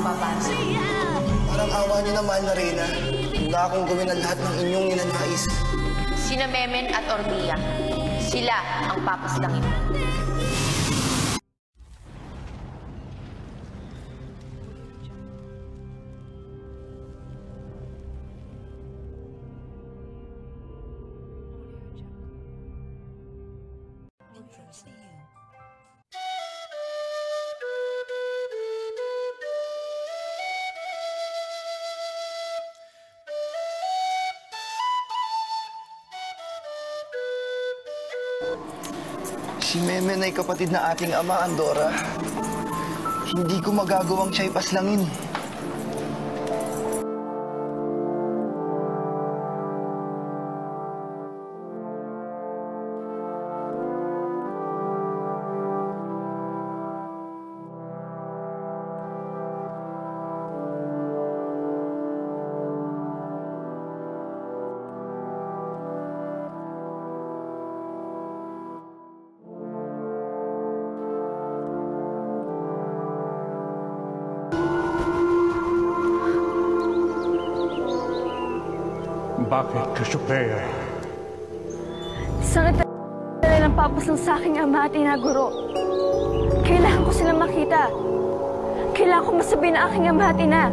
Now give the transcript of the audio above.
mapapasa. Parang awa niyo naman, Narena. Handa akong gawin ang lahat ng inyong ninanais. Sina Memen at Orlia, sila ang papaslangin mo. Si Memen ay kapatid na ating ama, Andorra. Hindi ko magagawang siya'y paslangin. Bakit, Cassiopeia? Isang itala ng papaslang sa aking ama at inaguro. Kailangan ko silang makita. Kailangan ko masabihin na aking ama at ina.